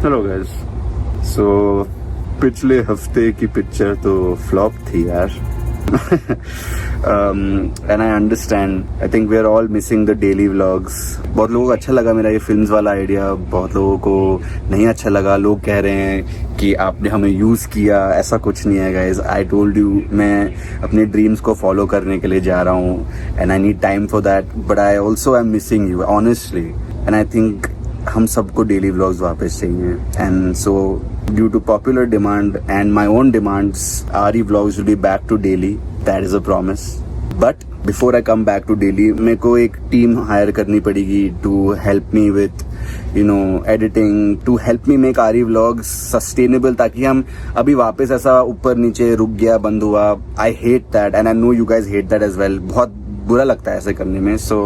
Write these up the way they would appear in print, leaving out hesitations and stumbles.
Hello guys. सो पिछले हफ्ते की पिक्चर तो फ्लॉप थी यार। And I understand, I think we are all missing the daily vlogs. बहुत लोगों को अच्छा लगा मेरा ये फिल्म्स वाला आइडिया, बहुत लोगों को नहीं अच्छा लगा। लोग कह रहे हैं कि आपने हमें यूज़ किया, ऐसा कुछ नहीं है गाइस। आई टोल्ड यू, मैं अपने ड्रीम्स को फॉलो करने के लिए जा रहा हूँ and I need time for that, but I also I am missing you honestly. And I think हम सबको डेली व्लॉग्स वापस चाहिए। And so due to popular demand and my own demands, our vlogs will be back to daily, that is a promise. But before I come back to daily, मेरे को एक team hire करनी पड़ेगी to help me with editing, to help me make आरी vlogs sustainable, ताकि हम अभी वापस ऐसा ऊपर नीचे रुक गया, बंद हुआ। I hate that and I know you guys hate that as well. बहुत बुरा लगता है ऐसे करने में। So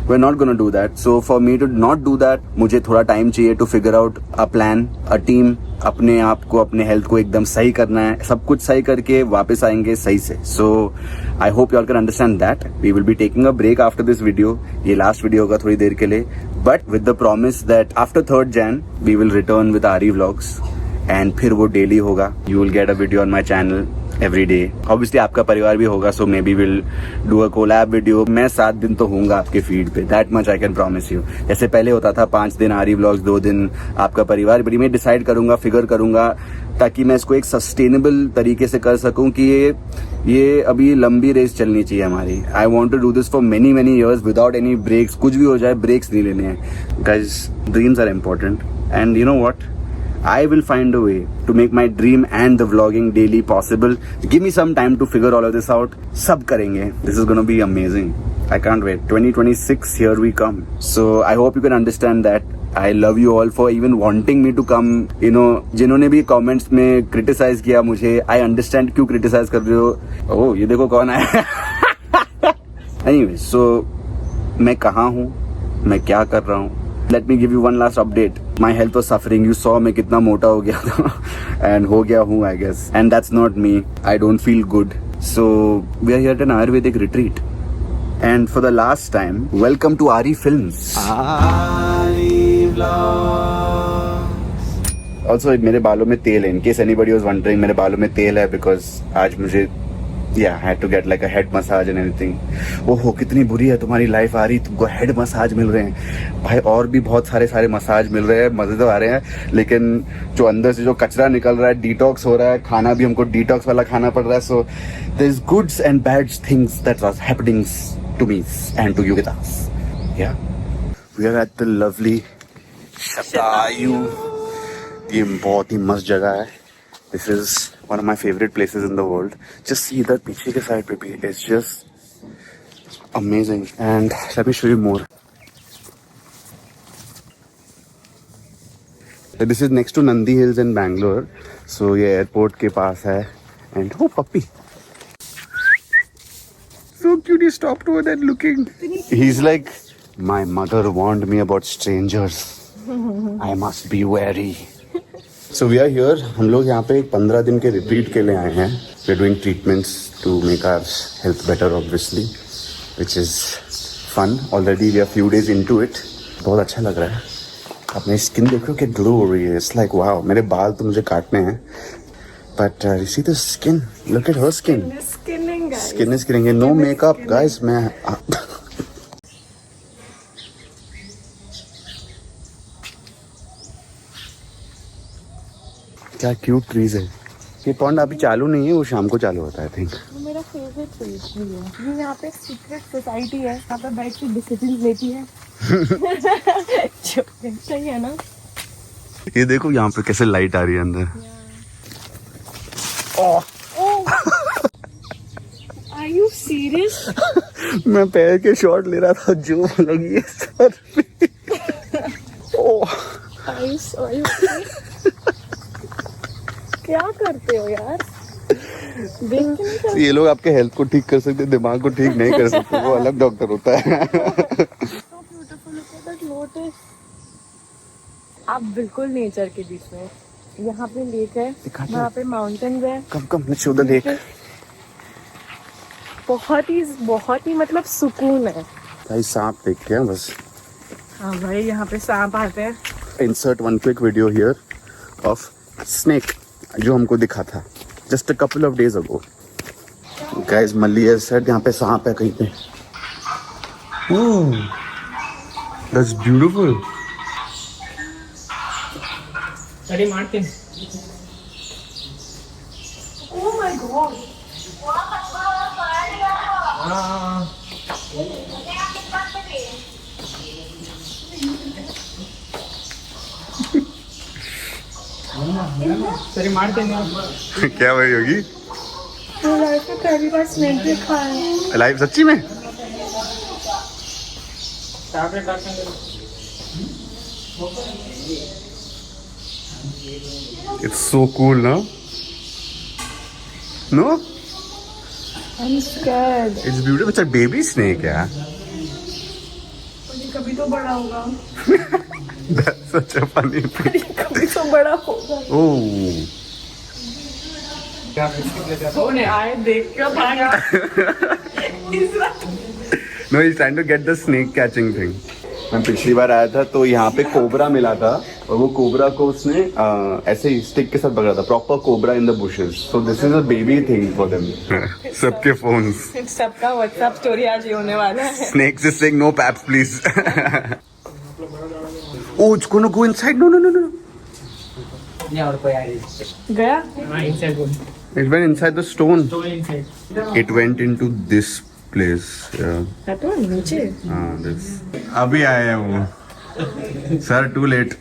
we are not gonna do that. So for me to not do that, मुझे थोड़ा टाइम चाहिए to figure out a plan, a team. अपने आप को, अपने हेल्थ को एकदम सही करना है, सब कुछ सही करके वापस आएंगे सही से। So I hope you all can understand that. We will be taking a break after this video. ये लास्ट वीडियो होगा थोड़ी देर के लिए, but with the promise that after 3rd Jan we will return with our vlogs and फिर वो daily होगा। You will get a video on my channel every day. Obviously आपका परिवार भी होगा, so maybe will do a collab video. मैं 7 दिन तो होऊंगा आपके फीड पे, that much I can promise you. जैसे पहले होता था 5 दिन आरी व्लॉग्स, 2 दिन आपका परिवार। बड़ी मैं डिसाइड करूंगा, फिगर करूंगा, ताकि मैं इसको एक सस्टेनेबल तरीके से कर सकूं कि ये अभी लंबी रेस चलनी चाहिए हमारी। I want to do this for many years without any breaks. कुछ भी हो जाए, ब्रेक्स नहीं लेने हैं guys. Dreams are important and you know what, I will find a way to make my dream and the vlogging daily possible. Give me some time to figure all of this out. सब करेंगे. This is gonna be amazing. I can't wait. 2026, here we come. So I hope you can understand that. I love you all for even wanting me to come. You know, जिन्होंने भी comments में criticize किया मुझे, I understand क्यों criticize कर रहे हो. Oh, ये देखो कौन आया. Anyway, so मैं कहाँ हूँ, मैं क्या कर रहा हूँ. Let me give you one last update. My health was suffering. You saw मैं कितना मोटा हो गया था and हो गया हूँ I guess. And that's not me. I don't feel good. So we are here at an Ayurvedic retreat. And for the last time, welcome to Ari Films. Ari Vlogs. Also मेरे बालों में तेल है. In case anybody was wondering, मेरे बालों में तेल है because आज मुझे I had to get like a head massage and everything. ओहो कितनी बुरी है तुम्हारी लाइफ आ रही, तुमको हेड मसाज मिल रहे हैं भाई, और भी बहुत सारे मसाज मिल रहे हैं, मजे तो आ रहे हैं, लेकिन जो अंदर से जो कचरा निकल रहा है, डिटॉक्स हो रहा है, खाना भी हमको डिटॉक्स वाला खाना पड़ रहा है. So there is goods and bad things that was happening to me and to you विदास. Yeah we are at the lovely Shatayu. ये बहुत ही मस्त जगह है. This is one of my favorite places in the world. Just see that पीछे के side पे भी, it's just amazing. And let me show you more. This is next to Nandi Hills in Bangalore. So ये airport के पास है. And oh puppy, so cute. He stopped over there looking. He's like, my mother warned me about strangers. I must be wary. So we are here. हम लोग यहाँ पे 15 दिन के retreat के लिए आए हैं. We are doing treatments to make our health better, obviously, which is fun. Already we are few days into it. बहुत अच्छा लग रहा है. अपनी स्किन देखो कि ग्लो हो रही है. It's like wow. मेरे बाल तो मुझे काटने हैं. But you see the skin. Look at her skin. Skin is skinning. No makeup, guys. मैं क्या क्यूट ट्रीज है. ये पॉन्ड अभी चालू नहीं है, वो शाम को चालू होता है. आई थिंक मेरा फेवरेट प्लेस भी है. ये यहाँ पे सीक्रेट सोसाइटी है, यहाँ पे बैठ के डिसीजन लेती है. सही है ना. ये देखो यहाँ पे कैसे लाइट आ रही है अंदर. Are you serious? मैं पैर के शॉट ले रहा था, जो लगी है सर पे. Are you serious? क्या करते हो यार. देख के नहीं करते. ये लोग आपके हेल्थ को ठीक कर सकते, दिमाग को ठीक नहीं कर सकते. वो अलग डॉक्टर होता है. So beautiful, look at that lotus. आप बिल्कुल नेचर के बीच में. यहाँ पे लेक है, वहाँ पे माउंटेन्स है. कम let's show the lake. बहुत ही मतलब सुकून है. भाई सांप देख के बस. हाँ भाई, यहाँ पे सांप आते हैं. Insert one quick video here. Of snake जो हमको दिखा था just a couple of days ago. Guys मल्ली सेट यहाँ पे सांप है कहीं पे। Oh that's beautiful. Eddie Martin. Oh my god. सरी Martin. क्या भाई होगी तो लाइफ में पहली बार स्नेक देखा है। लाइव सच्ची में? It's so cool, no? No? I'm scared. It's beautiful. It's a baby snake, yeah. कभी तो बड़ा होगा। That's such a funny thing. कभी तो बड़ा होगा। Oh. सोने आए देख के भागा। No, he's trying to get the snake catching thing. मैं पिछली बार आया था तो यहाँ पे कोबरा मिला था और वो कोबरा को उसने ऐसे ही स्टिक के साथ पकड़ा था। Proper cobra in the bushes. So this is a baby thing for them. सबके फोन्स। सबका व्हाट्सएप स्टोरी आज ये होने वाला है। Snakes is saying no paps please. Oh, it's gonna go inside. No. Yeah, और कोई आ रही गया? हाँ inside good. It went inside the stone. So inside. It went into this place. Yeah. है तो नीचे। This. अभी आए हैं वो। Sir, too late.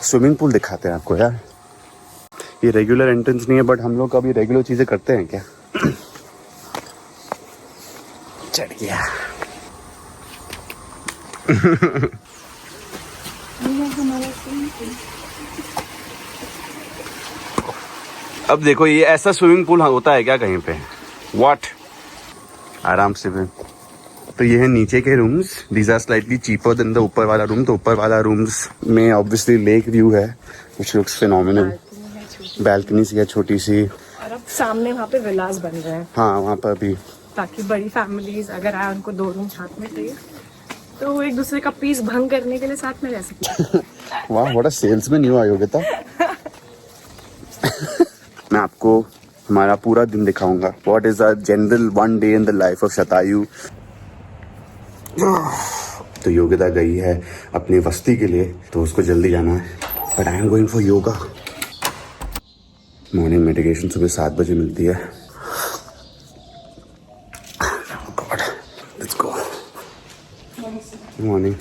Swimming pool दिखाते हैं आपको यार। ये रेगुलर एंट्रेंस नहीं है बट हम लोग कभी रेगुलर चीजें करते हैं क्या? चढ़ गया। अब देखो ये ऐसा स्विमिंग पूल होता है क्या कहीं पे? व्हाट? आराम से भी। तो ये है नीचे के rooms. These are slightly cheaper than the ऊपर वाला रूम। तो ऊपर वाला रूम्स में ऑब्वियसली लेक व्यू है व्हिच लुक्स फिनोमिनल। बैल्कनी सी है छोटी सी। और अब सामने वहाँ पे विलास बन रहे हैं। हाँ वहाँ पर भी ताकि बड़ी फैमिलीज अगर आए उनको 2 रूम साथ में चाहिए तो वो एक दूसरे का पीस भंग करने के लिए साथ में रह सकते। वाह what a salesman you are Yogita. मैं आपको हमारा पूरा दिन दिखाऊंगा। What is a general one day in the life of Shatayu. तो योगिता गई है अपनी वस्ती के लिए तो उसको जल्दी जाना है। But I am going for yoga. Morning meditation सुबह 7 बजे मिलती है। God let's go. Morning.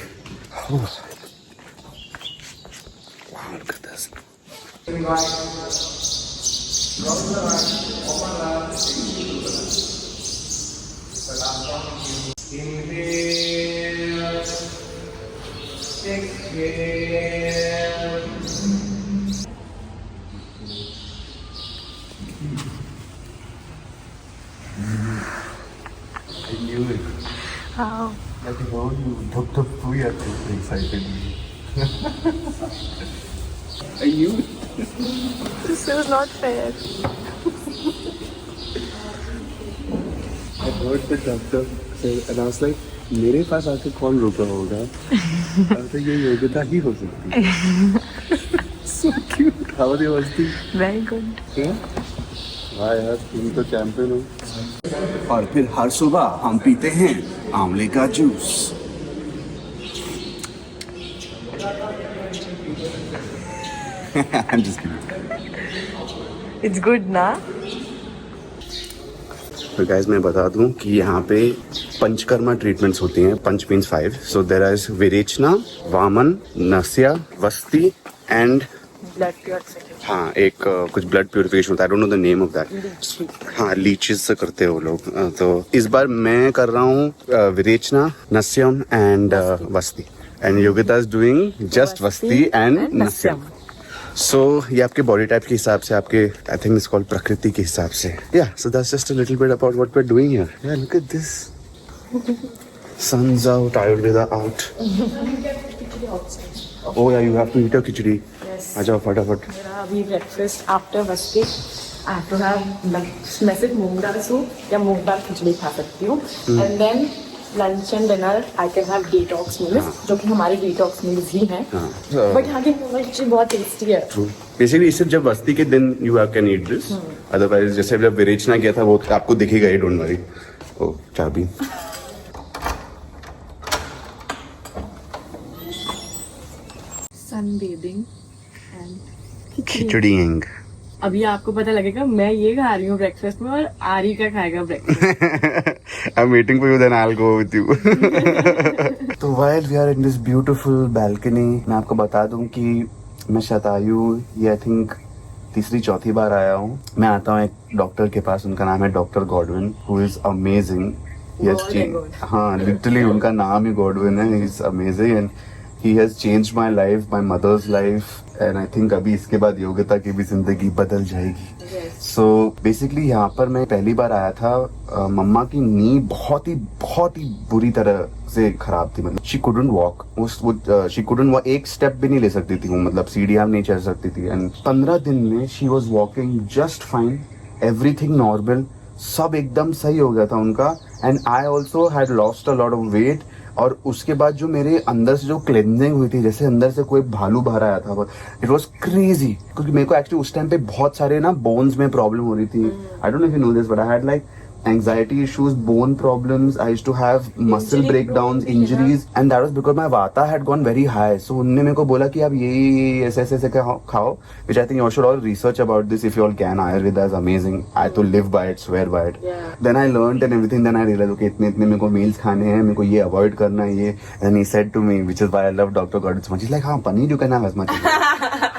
Wow look at this. हाँ। I told you, we are too excited. You? This is not fair. I heard the doctor say, and I was like, मेरे पास आके कौन रुका होगा? तो ये योग्यता ही हो सकती है। So cute. How are you, Vasti? Very good. वाह यार तुम तो चैंपियन हो। और फिर हर सुबह हम पीते हैं आंवले का juice. I'm just kidding. It's good ना? तो गाइस मैं बता दूं कि यहाँ पे पंचकर्मा ट्रीटमेंट्स होती हैं। Panch means 5। So there is virechana, vamana, nasya, vasti and Blood purification. हाँ एक कुछ ब्लड प्यूरिफिकेशन होता है। I don't know the name of that. हाँ लीचेस से करते हैं वो लोग। तो इस बार मैं कर रहा हूँ विरेचना, नस्यम एंड वस्ती and Yogita is doing just वस्ती एंड नस्यम। सो ये आपके बॉडी टाइप के हिसाब से आपके आई थिंक इट्स कॉल्ड प्रकृति के हिसाब से। Yeah so that's just a little bit about what we are doing here. Yeah look at this. Sun's out, Ayurveda out. Oh yeah, you have to eat a khichdi. Yes. आ जाओ फटाफट। मेरा अभी breakfast after वस्ती I have to have मैं सिर्फ मूंग दाल soup या मूंग दाल खिचड़ी खा सकती हूँ. And then lunch and dinner I can have detox meals, जो कि हमारे detox meals ही हैं. But यहाँ की खिचड़ी बहुत टेस्टी है. बेसिकली सिर्फ जब बस्ती के दिन you can eat this, otherwise जैसे जब विरेचना गया था वो आपको दिखेगा ही, डोंट वरी. ओ चाबी. Sunbathing and खिचड़ी. अभी आपको पता लगेगा मैं ये खा रही हूँ ब्रेकफास्ट में और आरी का खाएगा breakfast. I'm waiting for you, then I'll go with you. तो while we are in this beautiful balcony, मैं आपको बता दूं कि मैं शतायु ये आई थिंक तीसरी चौथी बार आया हूँ. मैं आता हूँ एक डॉक्टर के पास, उनका नाम है doctor Godwin, who is amazing. हाँ, लिटरली उनका नाम ही गॉडविन है. He is amazing and he has changed my life, my mother's life, and I think अभी इसके बाद योगिता की भी जिंदगी बदल जाएगी. So basically यहाँ पर मैं पहली बार आया था. मम्मा की नी बहुत ही बुरी तरह से खराब थी. मतलब she couldn't walk. she couldn't walk, एक स्टेप भी नहीं ले सकती थी वो, मतलब सीढ़ियाँ नहीं चढ़ सकती थी. and 15 दिन में she was walking just fine, everything normal, सब एकदम सही हो गया था उनका. and I also had lost a lot of weight. और उसके बाद जो मेरे अंदर से जो क्लेंजिंग हुई थी, जैसे अंदर से कोई भालू बाहर आया था, इट वॉज क्रेजी. क्योंकि मेरे को एक्चुअली उस टाइम पे बहुत सारे ना बोन्स में प्रॉब्लम हो रही थी. I don't know if you know this, but I had like anxiety issues, bone problems. I used to have muscle breakdowns, injuries, and that was because my vata had gone very high. So उन्होंने मेरे को बोला कि आप ये ऐसे खाओ, which I think you all should all research about this if you all can. Ayurveda is amazing. I to live by it, swear by it. Yeah. Then I learned and everything. Then I realized okay, इतने मेरे को meals खाने हैं, मेरे को ये avoid करना है ये. And he said to me, which is why I love Dr. Gordon so much. He's like, हाँ paneer you can have as much.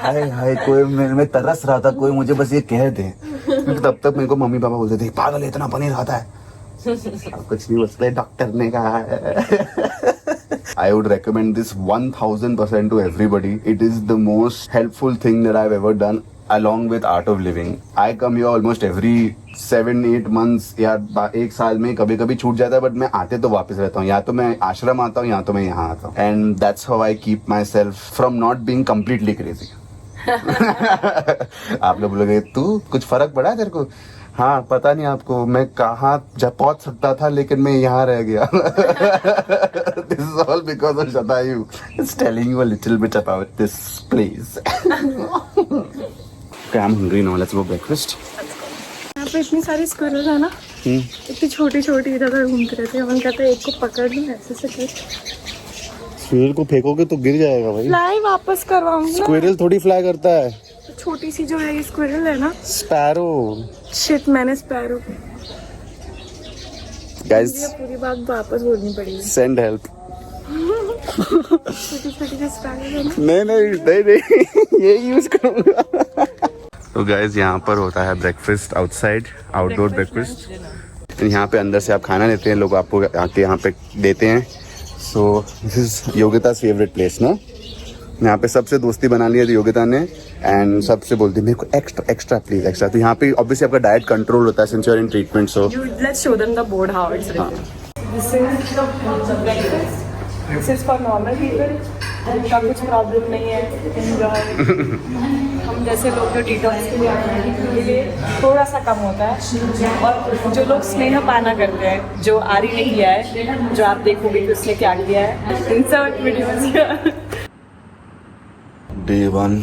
हाय कोई मेरे में तरस रहा था, कोई मुझे बस ये कह दे. तब तक मेरे को मम्मी पापा बोलते थे पागल है, इतना पनीर खाता है. कुछ नहीं, बस डॉक्टर ने कहा है. I would recommend this 1000% to everybody. It is the most helpful thing that I've ever done along with Art of Living. I come here almost every 7-8 months या एक साल में कभी कभी छूट जाता है, बट मैं आते तो वापस रहता हूँ. या तो मैं आश्रम आता हूँ या तो मैं यहाँ आता हूँ. And that's how I keep myself from not being completely crazy. आप लोग बोलोगे तू कुछ फर्क पड़ा तेरे को? हाँ, पता नहीं आपको मैं कहाँ जब पहुंच सकता था, लेकिन मैं यहाँ रह गया. This is all because of Shatayu. It's telling you a little bit about this place. Okay, I'm hungry now. Let's go breakfast. यहाँ पे इतनी सारी स्क्विरल है ना, इतनी छोटी इधर घूमते रहते हैं. मन कहता है एक को पकड़ लूं ऐसे से कर. स्क्विरल को फेंकोगे तो गिर जाएगा भाई. फ्लाई वापस करवाऊंगा. स्क्विरल थोड़ी फ्लाई करता है. छोटी सी जो है ये स्क्विरल है ना, स्पैरो. शिट, मैंने स्पैरो. गाइस पूरी बात वापस बोलनी पड़ेगी. Send help. छोटी जो स्पैरो है ना. नहीं ये यूज करूंगा. तो गाइस यहाँ पर होता है ब्रेकफास्ट आउटसाइड, आउटडोर ब्रेकफास्ट. यहाँ पे अंदर से आप खाना लेते हैं, लोग आपको आके यहाँ पे देते हैं. So this is Yogita's favourite place ना. यहाँ पे सबसे दोस्ती बना ली है योगिता ने, एंड सबसे बोलती है मेरे को एक्स्ट्रा प्लीज एक्स्ट्रा. तो यहाँ पे ऑब्वियसली आपका डाइट कंट्रोल होता है since you are in treatment. So let's show them the board how it's written. This is breakfast. This is for normal people जिनका कुछ प्रॉब्लम नहीं है. एंजॉय. हम जैसे लोग जो डिटॉक्स के लिए आते हैं उनके लिए थोड़ा सा कम होता है. और जो लोग स्नेह पाना करते हैं, जो आरी ने किया है, जो आप देखोगे कि उसने क्या किया है, insert videos. Day 1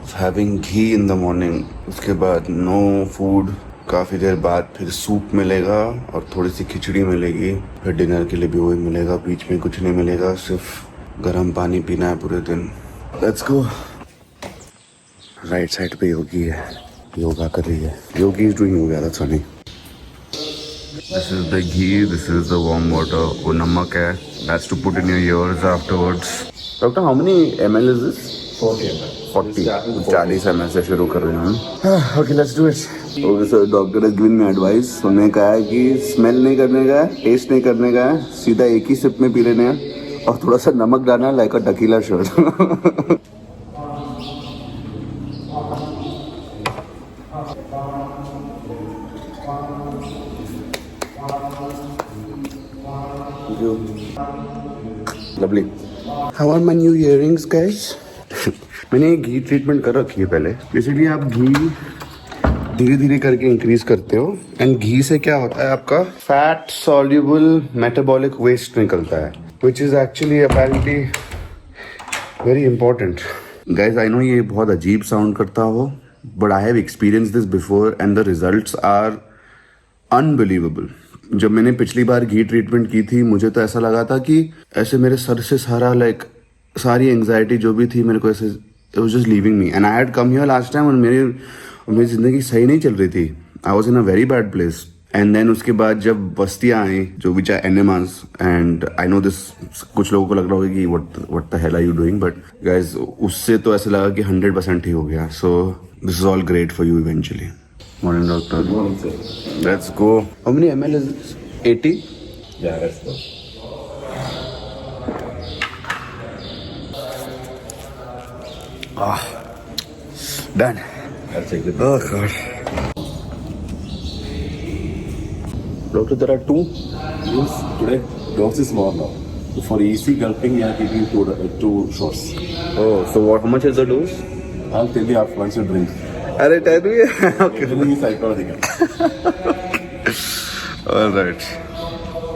of having ghee in the morning. उसके बाद no food. काफ़ी देर बाद फिर सूप मिलेगा और थोड़ी सी खिचड़ी मिलेगी. फिर डिनर के लिए भी वही मिलेगा, बीच में कुछ नहीं मिलेगा, सिर्फ गर्म पानी पीना है पूरे दिन. Let's go. राइट साइड पे योगी है, योगा कर रही है. योगी is doing yoga. That's funny. This is the ghee. This is the warm water. वो नमक है. That's to put in your ears afterwards. Doctor, how many ml is this? 40 ml से शुरू कर रहे हैं. Okay, let's do it. Okay, so doctor has given me advice. उन्होंने कहा है कि स्मेल नहीं करने का है, टेस्ट नहीं करने का है, सीधा एक ही सिप में पी लेने हैं और थोड़ा सा नमक डालना है, like a tequila shot. Lovely. How are my new earrings, guys? मैंने घी ट्रीटमेंट कर रखी है पहले. बेसिकली आप घी धीरे धीरे करके इंक्रीज करते हो। एंड घी से क्या होता है, आपका फैट सॉल्युबल मेटाबॉलिक वेस्ट निकलता है, which is actually apparently very important. Guys I know ये बहुत अजीब साउंड करता हो, but I have experience this before and the results are unbelievable. जब मैंने पिछली बार घी ट्रीटमेंट की थी, मुझे तो ऐसा लगा था कि ऐसे मेरे सर से सारा सारी एंग्जाइटी जो भी थी मेरे को ऐसे it was just leaving me. And I had come here last time और मेरी जिंदगी सही नहीं चल रही थी। I was in a very bad place. And then उसके बाद जब बस्तियाँ आई जो भी चाहे enemas, and I know this, कुछ लोगों को लग रहा होगा कि what the hell are you doing, but guys उससे तो ऐसे लगा कि 100% ही हो गया। सो this is all great for you eventually. Morning, doctor. Good morning, sir. Let's go. How many ml is this? 80? Yeah, that's good. Done. That's a good. Oh God. Doctor, there are 2. Yes, today dose is more now. For easy gulping, you are taking two shots. Oh, so how much is the dose? I'll tell you after once you drink. अरे tell me. Okay. Everything is psychological. All right.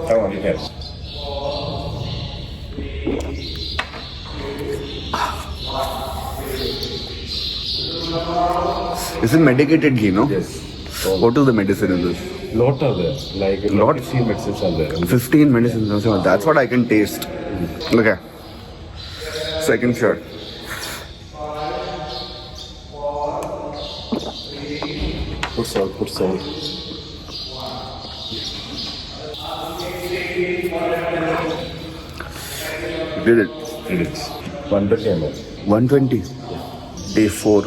Come on, you can. This is medicated ghee, no? Yes. What is the medicine in this? Lot are there. Like Lot? 15 medicines are there. 15 medicines. So that's what I can taste. Okay. Second shot. Put salt. Put salt. Did it. Did it. 120 ml. 120. Day 4.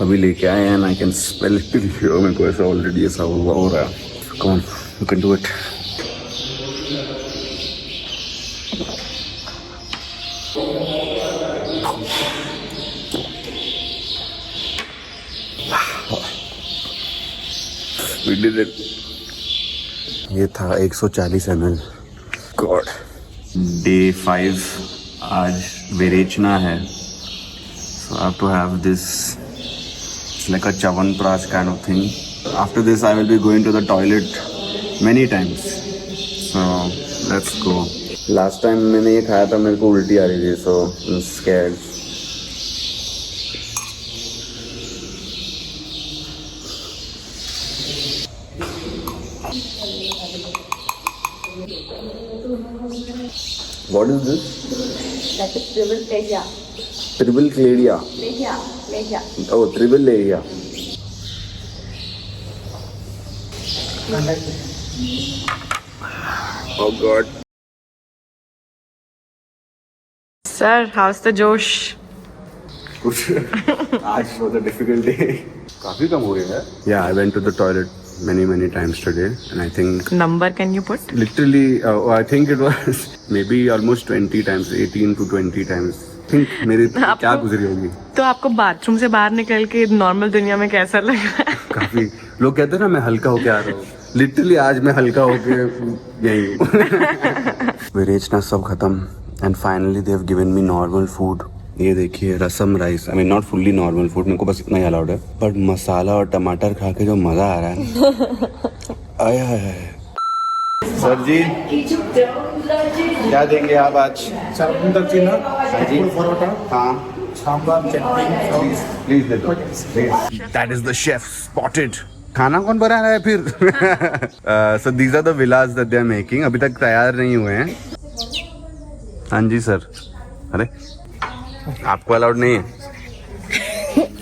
अभी लेके आए हैं, and I can smell it till here. मेरे को ऐसा already ऐसा हो रहा है. Come on, you can do it. We did it. ये था 140 ml. God. Day 5 आज विरेचना है. So I have to have this. It's like a Chyawanprash kind of thing. After this, I will be going to the toilet many times. So let's go. Last time मैंने ये खाया था, मेरे को उल्टी आ रही थी, so I'm scared. What is this? That is triple pleasure. Triple Claria. Pleasure. Oh, Triple Claria. Oh God. Sir, how's the Josh? कुछ आज was a difficult day. काफी कम हो गया है. Yeah, I went to the toilet many times today, and I think Number can you put? literally I think it was maybe almost 20 times, 18 to 20 times. I think मेरी क्या गुजरी होगी. तो आपको बाथरूम से बाहर निकल के नॉर्मल दुनिया में कैसा लगा? काफी लोग कहते हैं ना मैं हल्का होके आ रहा हूँ. लिटरली आज मैं हल्का होके यही हूँ. विरेचना सब खत्म, and finally they have given me normal food. ये देखिए rasam rice. I mean not fully normal food, मेरे को बस इतना ही अलाउड है, बट मसाला और टमाटर खा के जो मजा आ रहा है. आया है. सर जी क्या देंगे आप आज? जी परोटा हाँ सांबर चटनी प्लीज दे दो. That is the chef spotted. खाना कौन बना रहा है फिर? सो दीज आर द विलास दैट दे आर मेकिंग. अभी तक तैयार नहीं हुए हैं. हाँ जी सर. अरे आपको अलाउड नहीं है?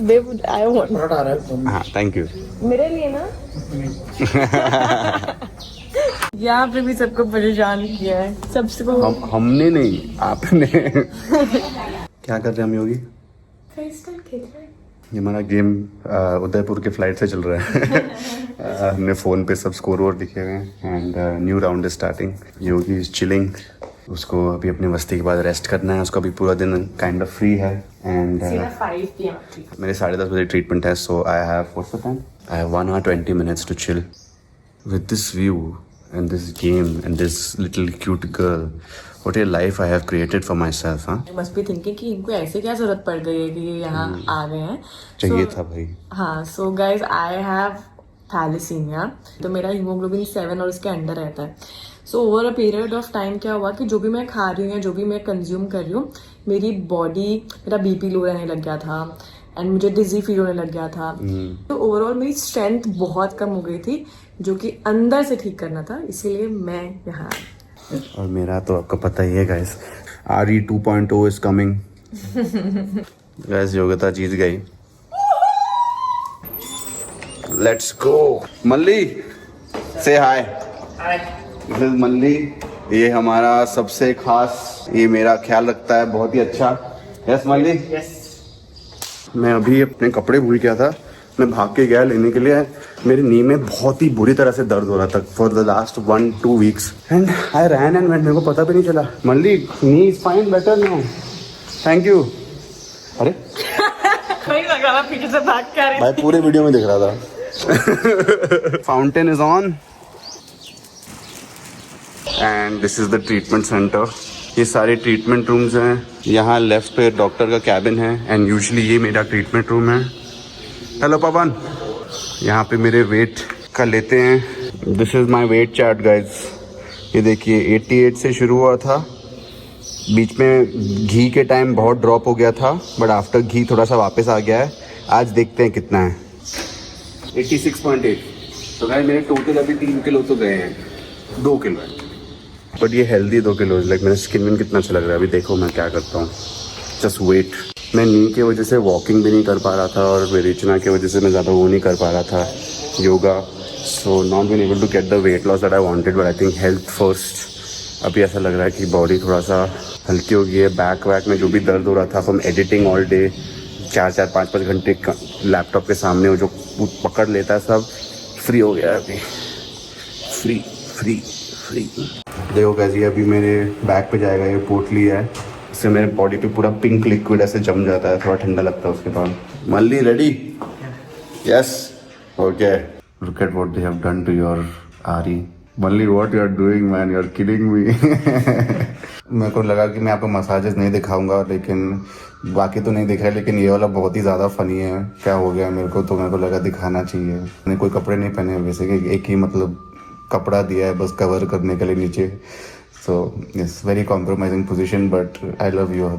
I want. परोटा आ रहा है. हाँ थैंक यू. मेरे लिए ना? यहाँ पे भी सबको परेशान किया है. सबको हमने नहीं, आपने. क्या कर रहे हैं हम योगी? ये हमारा गेम उदयपुर के फ्लाइट से चल रहा है. हमने फोन पे सब स्कोर वोर लिखे हुए हैं, and new round is starting. Yogi is chilling. उसको अभी अपनी मस्ती के बाद रेस्ट करना है. उसका अभी पूरा दिन काइंड ऑफ फ्री है. एंड मेरे 10:30 बजे ट्रीटमेंट है. So I have what's the time? I have 1 hour 20 minutes to chill. With this view and this game and this little cute girl. What a life I have created for myself, huh? I must be thinking कि इनको ऐसे क्या जरूरत पड़ गई है कि ये यहाँ आ गए हैं. चाहिए था भाई. हाँ, so guys, I have thalassemia. तो मेरा हीमोग्लोबिन 7 और इसके अंडर रहता है. So over a period of time क्या हुआ कि जो भी मैं खा रही हूँ या जो भी मैं कंज्यूम कर रही हूँ, मेरी बॉडी, मेरा बीपी लो रहने लग गया था एंड मुझे डिजी फील होने लग गया था. तो ओवरऑल मेरी स्ट्रेंथ बहुत कम हो गई थी, जो कि अंदर से ठीक करना था, इसीलिए मैं यहाँ आई. और मेरा तो आपको पता ही है guys, RE 2.0 is coming. Guys योग्यता जीत गई. Let's go. मल्ली से हाय. दिस इज मल्ली. ये हमारा सबसे खास, ये मेरा ख्याल रखता है बहुत ही अच्छा. यस मल्ली. मैं अभी अपने कपड़े भूल गया था, मैं भाग के गया लेने के लिए. मेरे नी में बहुत ही बुरी तरह से दर्द हो रहा था for the last 1-2 weeks and I ran and मेरे को पता भी नहीं चला. Malli, knee is fine, better now. Thank you. अरे नहीं लगा, मैं पीछे से भाग के आ रही भाई पूरे वीडियो में दिख रहा था. Fountain is on and this is the treatment centre. ये सारे ट्रीटमेंट रूम्स हैं. यहाँ लेफ्ट पे डॉक्टर का कैबिन है एंड यूजुअली ये मेरा ट्रीटमेंट रूम है. हेलो पवन. यहाँ पे मेरे वेट का लेते हैं. This is my weight chart guys. ये देखिए 88 से शुरू हुआ था, बीच में घी के टाइम बहुत ड्रॉप हो गया था, बट आफ्टर घी थोड़ा सा वापस आ गया है. आज देखते हैं कितना है. 86.8. तो गाइस मेरे टोटल अभी 3 किलो तो गए हैं. 2 किलो है बट ये हेल्दी 2 किलो. लाइक मेरा स्किन विन कितना अच्छा लग रहा है. अभी देखो मैं क्या करता हूँ. Just wait. मैं नी की वजह से वॉकिंग भी नहीं कर पा रहा था और विरेचना की वजह से मैं ज़्यादा वो नहीं कर पा रहा था yoga. So not been able to get the weight loss that I wanted, but I think health first. अभी ऐसा लग रहा है कि बॉडी थोड़ा सा हल्की हो गई है. बैक वैक में जो भी दर्द हो रहा था फ्रॉम एडिटिंग ऑल डे, 4-5 घंटे लैपटॉप के सामने वो जो पकड़ लेता है, सब फ्री हो गया है अभी. Free free free. देखो कैसे अभी मेरे बैक पे जाएगा. ये पोटली है, इससे मेरे बॉडी पे पूरा पिंक लिक्विड ऐसे जम जाता है, थोड़ा ठंडा लगता है उसके बाद. Malli ready? Yes. Okay. Look at what they have done to your RE. Malli what you are doing man, you are killing me. मेरे को लगा कि मैं आपको मसाजेस नहीं दिखाऊंगा, लेकिन बाकी तो नहीं दिखा, लेकिन ये वाला बहुत ही ज़्यादा फनी है. क्या हो गया मेरे को, तो मेरे को लगा दिखाना चाहिए. मैंने कोई कपड़े नहीं पहने वैसे, कि एक ही मतलब कपड़ा दिया है बस कवर करने के लिए नीचे. So it's very compromising position, but I love you.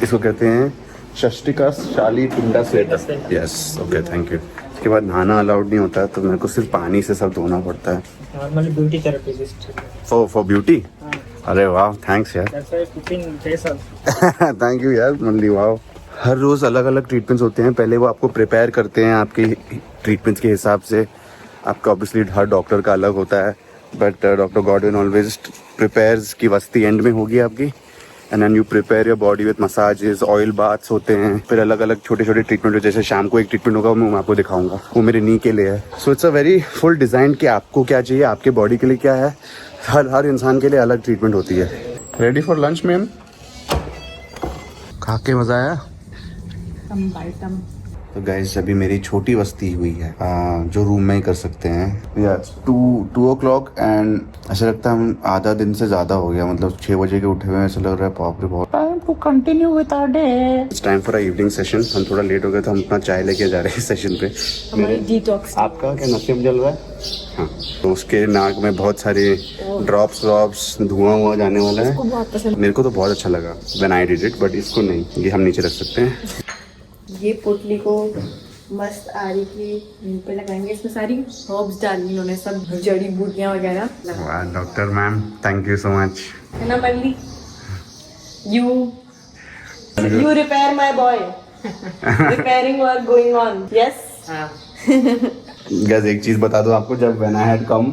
इसको कहते हैं शस्टिका शाली पिंडा Slater. Yes. Okay, thank you. इसके बाद नहाना अलाउड नहीं होता है, तो मेरे को सिर्फ पानी से सब धोना पड़ता है. Normally beauty therapist. For beauty. अरे वाह, थैंक्स यार. थैंक यू यार मल्ली. वाह. हर रोज़ अलग अलग ट्रीटमेंट्स होते हैं. पहले वो आपको प्रिपेयर करते हैं आपके ट्रीटमेंट्स के हिसाब से. आपका ऑब्वियसली हर डॉक्टर का अलग होता है, but doctor Godwin always prepares की वस्ती एंड में होगी आपकी. And then you prepare your body with massages, oil baths होते हैं, फिर अलग अलग छोटे छोटे ट्रीटमेंट. जैसे शाम को एक ट्रीटमेंट होगा, मैं आपको दिखाऊंगा, वो मेरे नी के लिए है. So it's a very full design कि आपको क्या चाहिए, आपके बॉडी के लिए क्या है. हर इंसान के लिए अलग ट्रीटमेंट होती है. Ready for lunch ma'am? खा के मज़ा आया? तो गाइस अभी मेरी छोटी वस्ती हुई है, जो रूम में ही कर सकते हैं. या 2 o'clock एंड ऐसा लगता है हम आधा दिन से ज़्यादा हो गया. मतलब 6 बजे के उठे हुए हैं. ऐसा लग रहा है बाप रे बहुत. Time to continue with our day. It's time for a evening session. हम थोड़ा लेट हो गए तो हम अपना चाय लेके जा रहे हैं सेशन पे. हमारी डिटॉक्स. आपका क्या नसीब जल रहा है? हाँ. तो उसके नाक में बहुत सारे ड्रॉप्स धुआं जाने वाला है. बहुत पसंद. मेरे को तो बहुत अच्छा लगा when I did it, but इसको नहीं. ये हम नीचे रख सकते हैं. ये पोटली को मस्त RE की नींद पे लगाएंगे. इसमें सारी हर्ब्स डाली इन्होंने, सब जड़ी बूटियां वगैरह. वाह doctor ma'am, thank you so much. है ना Malli? You repair my boy. Repairing work going on. Yes. Guess एक चीज बता दो आपको. जब व्हेन आई हैड कम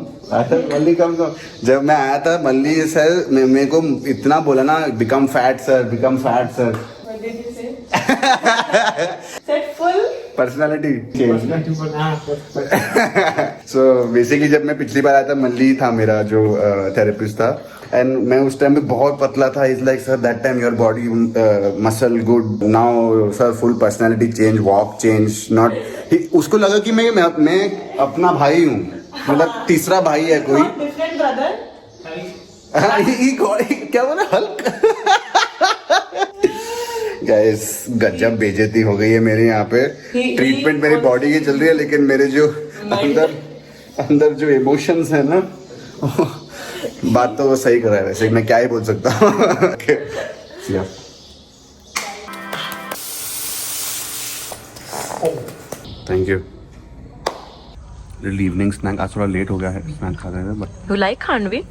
मल्ली कम जब मैं आया था, मल्ली सर मेरे को इतना बोला ना, become fat sir, become fat sir. Set full personality change. So basically जब मैं पिछली बार आया था, मल्ली था मेरा जो थेरेपिस्ट था, एंड मैं उस टाइम पे बहुत पतला था. Is like sir that time your body muscle good, now sir full personality change, walk change. Not, उसको लगा कि मैं अपना भाई हूँ, मतलब तीसरा भाई है कोई. brother? क्या बोला हल्क? गाइस गजब बेइज्जती हो गई है मेरे यहाँ पे। ट्रीटमेंट मेरी बॉडी की चल रही है, लेकिन मेरे जो अंदर जो इमोशंस है ना, बात तो वो सही कर रहा है। वैसे मैं क्या ही बोल सकता हूँ। Thank you. Little evening snack, आज थोड़ा लेट हो गया है स्नैक खा रहे हैं, बट You like खांडवी?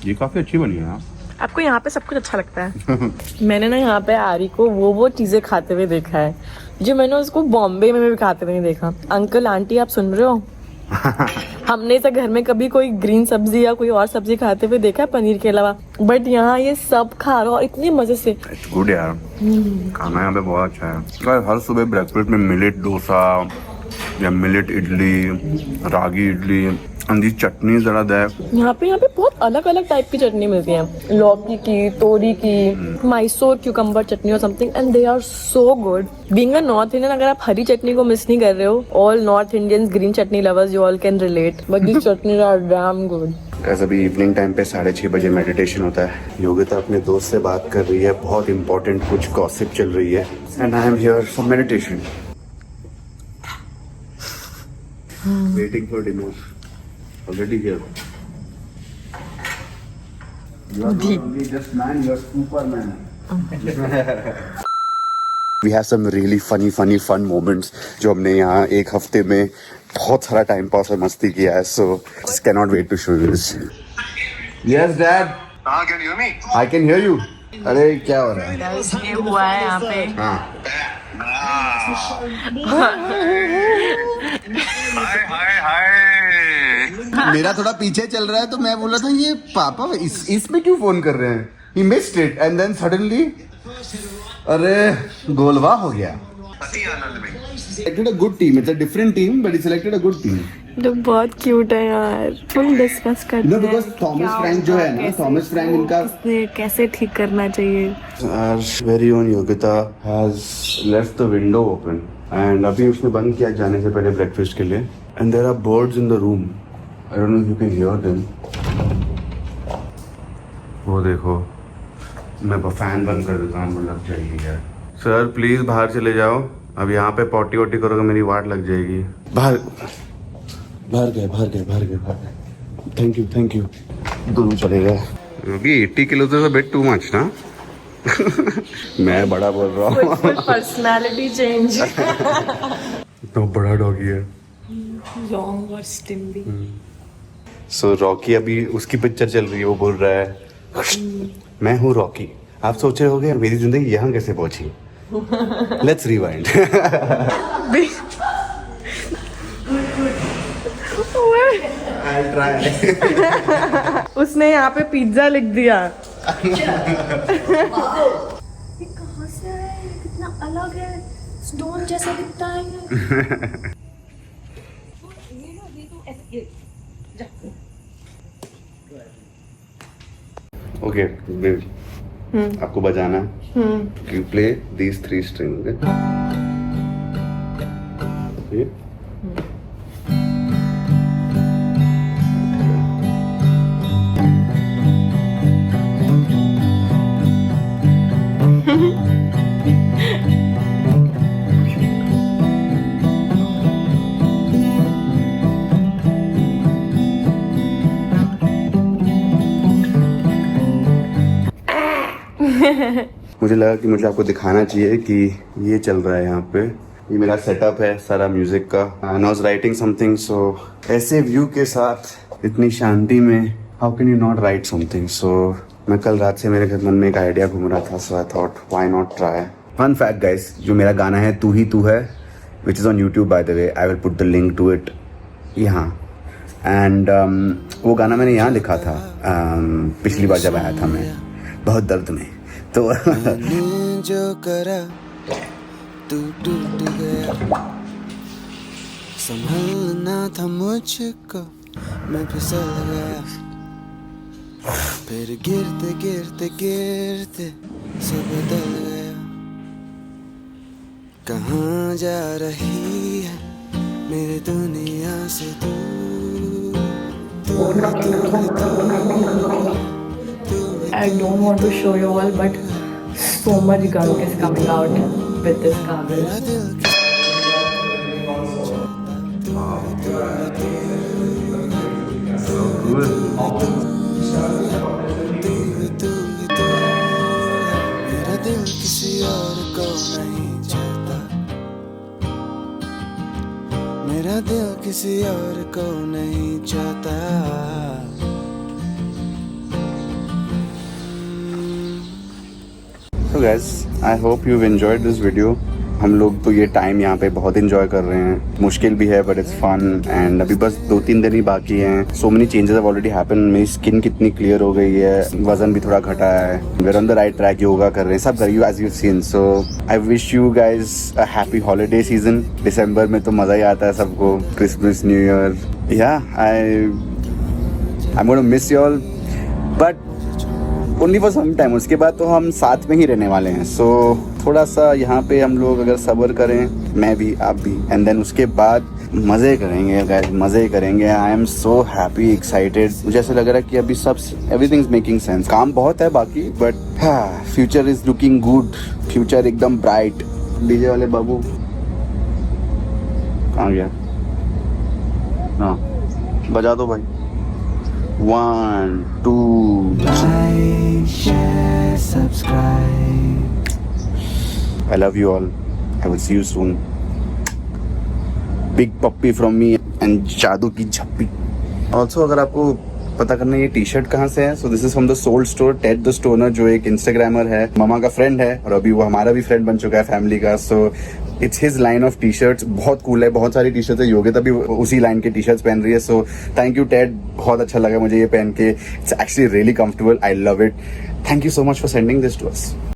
ये काफी अच्छी बनी है। आपको यहाँ पे सब कुछ अच्छा लगता है। मैंने ना यहाँ पे आरी को वो चीजें खाते हुए देखा है जो मैंने उसको बॉम्बे में भी खाते हुए नहीं देखा। अंकल आंटी आप सुन रहे हो? हमने इसे घर में कभी कोई ग्रीन सब्जी या कोई और सब्जी खाते हुए देखा है पनीर के अलावा, बट यहाँ ये सब खा रहा हो इतने मजे से। गुड यार, खाना यहाँ पे बहुत अच्छा है। हर सुबह ब्रेकफास्ट में मिलेट डोसा या मिलेट इडली, रागी इडली, अंदी चटनी जरा दे। यहाँ पे बहुत अलग अलग टाइप की चटनी मिलती है, लौकी की, तोरी की, मैसूर क्यूकम्बर चटनी और something, and they are so good. Being a north Indian, अगर आप हरी चटनी को मिस नहीं कर रहे हो, all north Indians green chutney lovers you all can relate, but this chutney are damn good. अभी इवनिंग टाइम पे 6:30 बजे मेडिटेशन होता है। योगिता अपने दोस्त से बात कर रही है, बहुत इंपॉर्टेंट कुछ गॉसिप चल रही है, and I am here for meditation, waiting for dinner. Already here. You are not only just man, you are Superman. We have some really fun moments जो हमने यहाँ एक हफ्ते में बहुत सारा टाइम पास और मस्ती किया है. So just cannot wait to show you this. Yes, Dad. Can you hear me? I can hear you. अरे क्या हो रहा है? ये हुआ है यहाँ पे। हाँ. हाय मेरा थोड़ा पीछे चल रहा है तो मैं बोला था ये पापा इसमें क्यों फोन कर रहे हैं? He missed it and then suddenly अरे गोलवा हो गया. अति आनंद में Selected a good team. It's a different team, but he selected a good team. तो बहुत क्यूट है यार, फुल डिस्कस करते हैं। No, because Thomas Frank जो है ना, Thomas Frank इनका कैसे ठीक करना चाहिए। Our very own Yogita has left the window open and अभी उसने बंद किया जाने से पहले breakfast के लिए, and there are birds in the room. I don't know if you can hear them. वो देखो, मैं फैन बंद कर देता हूँ, लग जाएगी यार। सर प्लीज बाहर चले जाओ, अब यहाँ पे पॉटी वोटी करोगे मेरी वाट लग जाएगी। बाहर गए। Thank you. दोनों चले गए। अभी 80 किलो तो बेट टू मच ना। मैं बड़ा बोल रहा हूँ। Personality change. तो बड़ा डॉगी है। लॉन्ग और स्टिम्बी। सो रॉकी अभी उसकी पिक्चर चल रही है, वो बोल रहा है मैं हूँ रॉकी। आप सोच रहे होगे मेरी जिंदगी यहाँ कैसे पहुंची? Let's rewind. I'll try. उसने यहाँ पे पिज्जा लिख दिया। ये कहाँ से है? ये कितना अलग है, स्टोन जैसा दिखता है ओके, आपको बजाना है। You play these 3 strings. Okay? मुझे लगा कि मुझे आपको दिखाना चाहिए कि ये चल रहा है यहाँ पे। ये मेरा सेटअप है सारा म्यूजिक का। I was writing something, so ऐसे व्यू के साथ इतनी शांति में how can you not write something. So मैं कल रात से मेरे मन में एक आइडिया घूम रहा था, so I thought why not try. Fun fact guys, जो मेरा गाना है Tu Hi Tu Hai, which is on YouTube by the way, I will put the link to it यहाँ। एंड वो गाना मैंने यहाँ लिखा था पिछली बार जब आया था मैं, बहुत दर्द में। तो जो करा तू टूट गया, संभलना था मुझको, मैं फिसल गया, फिर गिरते गिरते गिरते सब बदल गया। कहाँ जा रही है मेरी दुनिया से दूर, I don't want to show you all, but so much gunk is coming out with this gargle. मेरा दिल किसी और को नहीं चाहता, मेरा दिल किसी और को नहीं चाहता. So guys, I hope you've enjoyed this video. हम लोग तो ये टाइम यहाँ पे बहुत इंजॉय कर रहे हैं. मुश्किल भी है बट इट्स फन. एंड अभी बस 2-3 दिन ही बाकी हैं. So many changes have already happen. मेरी स्किन कितनी क्लियर हो गई है, वजन भी थोड़ा घटा है. We are on the right track. Yoga कर रहे हैं, सब कर you as you seen. So I wish you guys a happy holiday season. दिसंबर में तो मज़ा ही आता है सबको. Christmas, new year. Yeah I am gonna miss you all but only for some time. उसके बाद तो हम साथ में ही रहने वाले हैं. सो थोड़ा सा यहाँ पे हम लोग अगर सब्र करें, मैं भी आप भी, एंड देन उसके बाद मज़े करेंगे गाइस, मज़े करेंगे. I am so happy, excited. मुझे ऐसा लग रहा है कि अभी सब एवरीथिंग इज मेकिंग सेंस. काम बहुत है बाकी but future is looking good. Future एकदम ब्राइट. डीजे वाले बाबू कहाँ गया? हाँ बजा दो भाई. 1, 2. Like, share, subscribe. I love you all. I will see you soon. Big puppy from me and जादू की झप्पी. Also अगर आपको पता करना है ये टी शर्ट कहाँ से है, सो this is from the sold store. Ted the stoner जो एक इंस्टाग्रामर है, मामा का फ्रेंड है और अभी वो हमारा भी फ्रेंड बन चुका है फैमिली का. So it's his line of T shirts. बहुत कूल है, बहुत सारी टी शर्ट्स है. योगिता भी उसी लाइन के टी शर्ट्स पहन रही है. सो थैंक यू टेड, बहुत अच्छा लगा मुझे ये पहन के. It's actually really comfortable. I love it. Thank you so much for sending this to us.